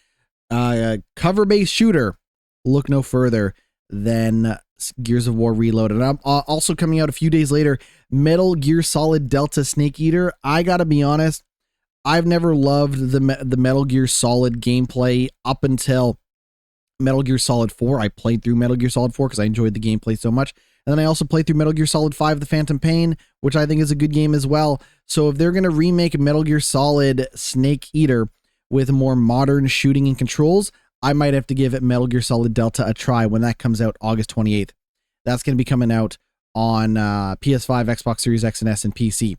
cover-based shooter, look no further than Gears of War Reloaded. And I'm also coming out a few days later, Metal Gear Solid Delta Snake Eater. I gotta be honest, I've never loved the Metal Gear Solid gameplay up until Metal Gear Solid 4. I played through Metal Gear Solid 4 because I enjoyed the gameplay so much. And then I also played through Metal Gear Solid 5, The Phantom Pain, which I think is a good game as well. So if they're going to remake Metal Gear Solid Snake Eater with more modern shooting and controls, I might have to give it Metal Gear Solid Delta a try when that comes out August 28th. That's going to be coming out on PS5, Xbox Series X and S, and PC.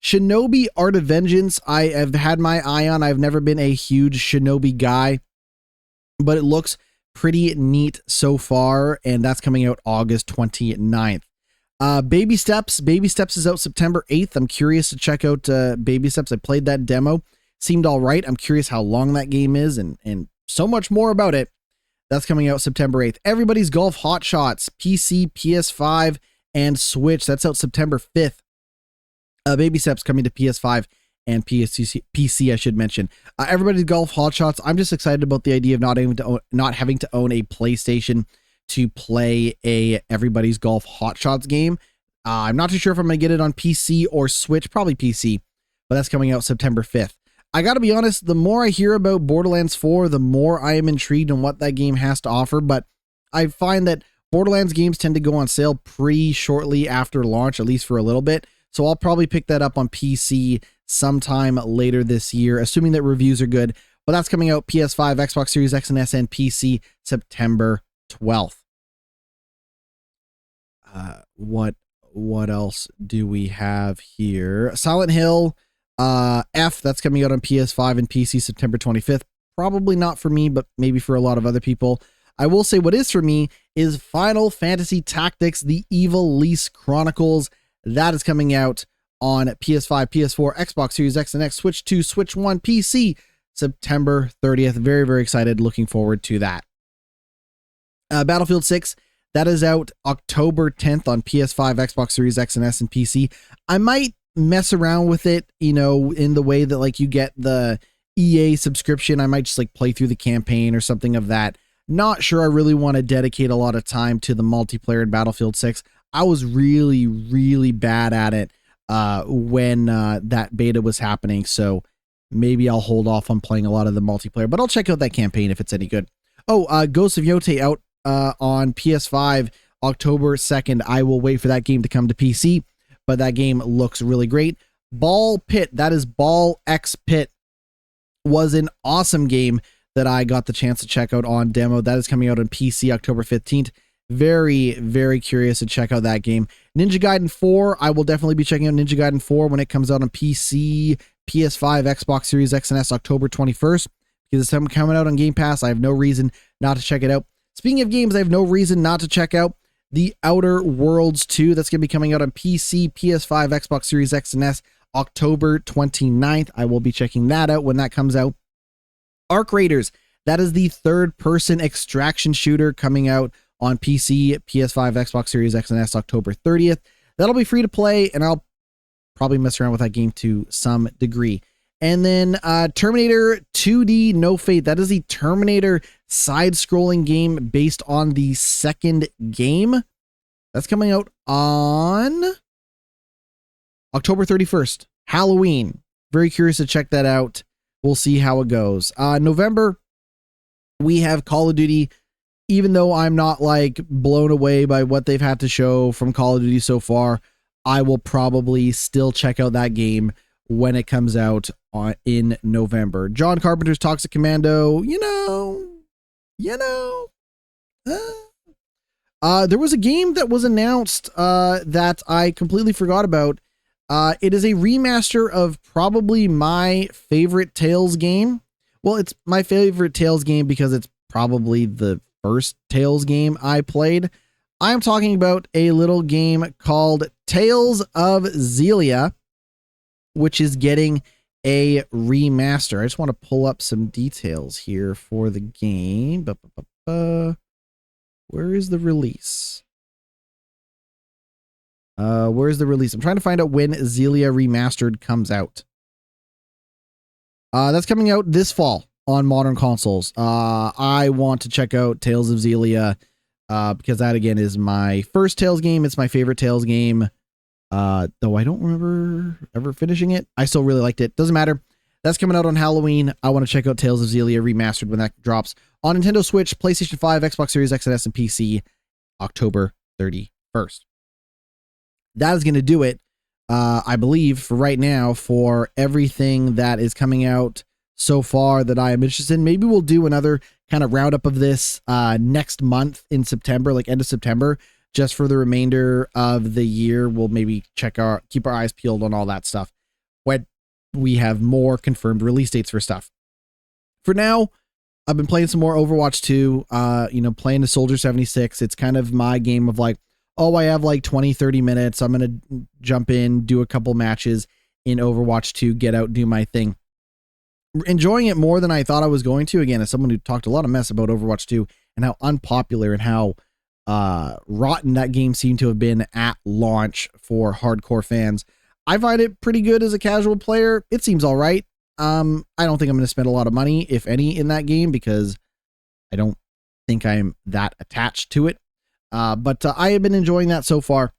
Shinobi Art of Vengeance, I have had my eye on. I've never been a huge Shinobi guy, but it looks pretty neat so far, and that's coming out August 29th. Baby Steps is out September 8th. I'm curious to check out Baby Steps. I played that demo. Seemed all right. I'm curious how long that game is and so much more about it. That's coming out September 8th. Everybody's Golf Hot Shots, PC, PS5, and Switch. That's out September 5th. Baby Steps coming to PS5 and PC, I should mention. Everybody's Golf Hot Shots. I'm just excited about the idea of not having to own a PlayStation to play a Everybody's Golf Hot Shots game. I'm not too sure if I'm going to get it on PC or Switch, probably PC, but that's coming out September 5th. I got to be honest, the more I hear about Borderlands 4, the more I am intrigued on what that game has to offer, but I find that Borderlands games tend to go on sale pretty shortly after launch, at least for a little bit. So I'll probably pick that up on PC sometime later this year, assuming that reviews are good. But that's coming out PS5, Xbox Series X and S, and PC September 12th. What else do we have here? Silent Hill F, that's coming out on PS5 and PC September 25th. probably not for me, but maybe for a lot of other people. I will say what is for me is Final Fantasy Tactics: The Evil Lease Chronicles. That is coming out on PS5, PS4, Xbox Series X and X, Switch 2, Switch 1, PC, September 30th. Very, very excited. Looking forward to that. Battlefield 6, that is out October 10th on PS5, Xbox Series X and S, and PC. I might mess around with it, you know, in the way that like you get the EA subscription. I might just like play through the campaign or something of that. Not sure I really want to dedicate a lot of time to the multiplayer in Battlefield 6. I was really, really bad at it when that beta was happening. So maybe I'll hold off on playing a lot of the multiplayer, but I'll check out that campaign if it's any good. Oh, Ghosts of Yote out on PS5 October 2nd. I will wait for that game to come to PC, but that game looks really great. Ball Pit, that is Ball X Pit, was an awesome game that I got the chance to check out on demo. That is coming out on PC October 15th. Very, very curious to check out that game. Ninja Gaiden 4, I will definitely be checking out Ninja Gaiden 4 when it comes out on PC, PS5, Xbox Series X and S October 21st. Because it's coming out on Game Pass, I have no reason not to check it out. Speaking of games I have no reason not to check out, The Outer Worlds 2, that's going to be coming out on PC, PS5, Xbox Series X and S October 29th. I will be checking that out when that comes out. Arc Raiders, that is the third-person extraction shooter coming out on PC, PS5, Xbox Series X and S October 30th. That'll be free to play, and I'll probably mess around with that game to some degree. And then Terminator 2D No Fate, that is the Terminator side-scrolling game based on the second game. That's coming out on October 31st, Halloween. Very curious to check that out. We'll see how it goes. November, we have Call of Duty. Even though I'm not like blown away by what they've had to show from Call of Duty so far, I will probably still check out that game when it comes out in November. John Carpenter's Toxic Commando, there was a game that was announced that I completely forgot about. It is a remaster of probably my favorite Tales game. Well, it's my favorite Tales game because it's probably the first Tales game I played. I'm talking about a little game called Tales of Xillia, which is getting a remaster. I just want to pull up some details here for the game. Where is the release? Where's the release? I'm trying to find out when Xillia Remastered comes out. That's coming out this fall on modern consoles. I want to check out Tales of Xillia because that again is my first Tales game. It's my favorite Tales game. Though I don't remember ever finishing it. I still really liked it. Doesn't matter. That's coming out on Halloween. I want to check out Tales of Xillia Remastered when that drops on Nintendo Switch, PlayStation 5, Xbox Series X and S, and PC October 31st. That is going to do it, I believe, for right now, for everything that is coming out so far that I am interested in. Maybe we'll do another kind of roundup of this next month in September, like end of September, just for the remainder of the year. We'll maybe keep our eyes peeled on all that stuff when we have more confirmed release dates for stuff. For now, I've been playing some more Overwatch 2, playing the Soldier 76. It's kind of my game of like, oh, I have like 20, 30 minutes. I'm going to jump in, do a couple matches in Overwatch 2, get out, do my thing. Enjoying it more than I thought I was going to. Again, as someone who talked a lot of mess about Overwatch 2 and how unpopular and how rotten that game seemed to have been at launch for hardcore fans, I find it pretty good as a casual player. It seems all right. I don't think I'm going to spend a lot of money, if any, in that game because I don't think I'm that attached to it. But I have been enjoying that so far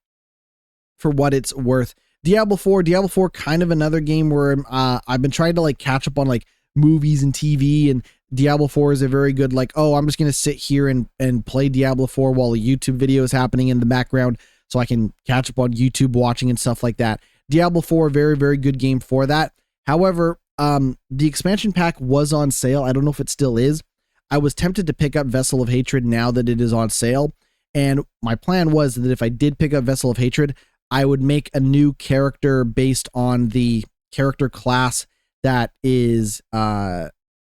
for what it's worth. Diablo 4, kind of another game where I've been trying to like catch up on like movies and TV, and Diablo 4 is a very good like, oh, I'm just going to sit here and play Diablo 4 while a YouTube video is happening in the background so I can catch up on YouTube watching and stuff like that. Diablo 4, very, very good game for that. However, the expansion pack was on sale. I don't know if it still is. I was tempted to pick up Vessel of Hatred now that it is on sale. And my plan was that if I did pick up Vessel of Hatred, I would make a new character based on the character class that is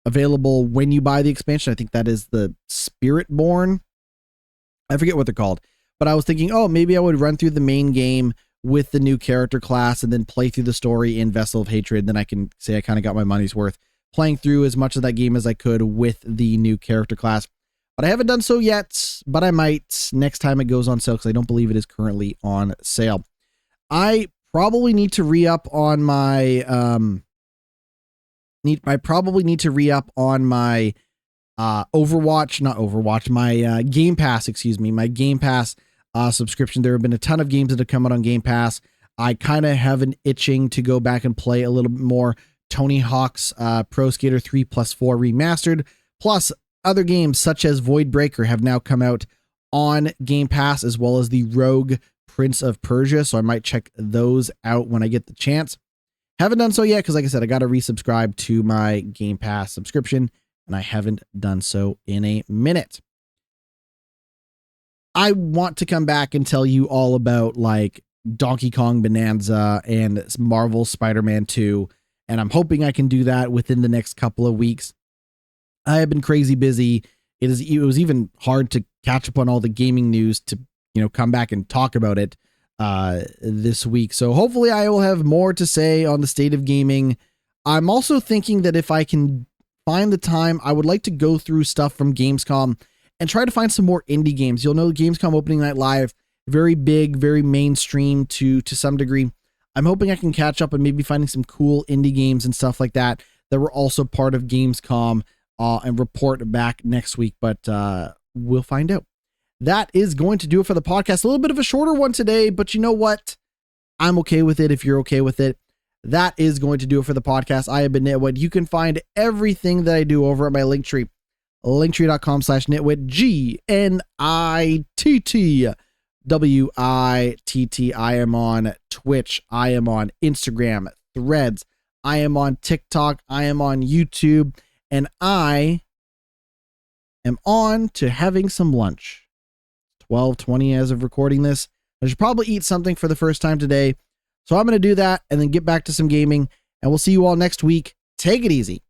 available when you buy the expansion. I think that is the Spiritborn. I forget what they're called, but I was thinking, oh, maybe I would run through the main game with the new character class and then play through the story in Vessel of Hatred. Then I can say I kind of got my money's worth playing through as much of that game as I could with the new character class. But I haven't done so yet, but I might next time it goes on sale because I don't believe it is currently on sale. I probably need to re-up on my my Game Pass, my Game Pass subscription. There have been a ton of games that have come out on Game Pass. I kind of have an itching to go back and play a little bit more Tony Hawk's Pro Skater 3+4 Remastered, plus other games such as Void Breaker have now come out on Game Pass, as well as the Rogue Prince of Persia, so I might check those out when I get the chance. Haven't done so yet because, like I said, I got to resubscribe to my Game Pass subscription, and I haven't done so in a minute. I want to come back and tell you all about like Donkey Kong Bonanza and Marvel Spider-Man 2, and I'm hoping I can do that within the next couple of weeks. I have been crazy busy. It was even hard to catch up on all the gaming news to, come back and talk about it this week. So hopefully I will have more to say on the state of gaming. I'm also thinking that if I can find the time, I would like to go through stuff from Gamescom and try to find some more indie games. You'll know Gamescom Opening Night Live, very big, very mainstream to some degree. I'm hoping I can catch up and maybe finding some cool indie games and stuff like that were also part of Gamescom and report back next week, but we'll find out. That is going to do it for the podcast. A little bit of a shorter one today, but you know what? I'm okay with it if you're okay with it. That is going to do it for the podcast. I have been GnittWitt. You can find everything that I do over at my Linktree, linktree.com/GnittWitt, GnittWitt. I am on Twitch. I am on Instagram, Threads. I am on TikTok. I am on YouTube. And I am on to having some lunch. 12:20 as of recording this. I should probably eat something for the first time today. So I'm going to do that and then get back to some gaming. And we'll see you all next week. Take it easy.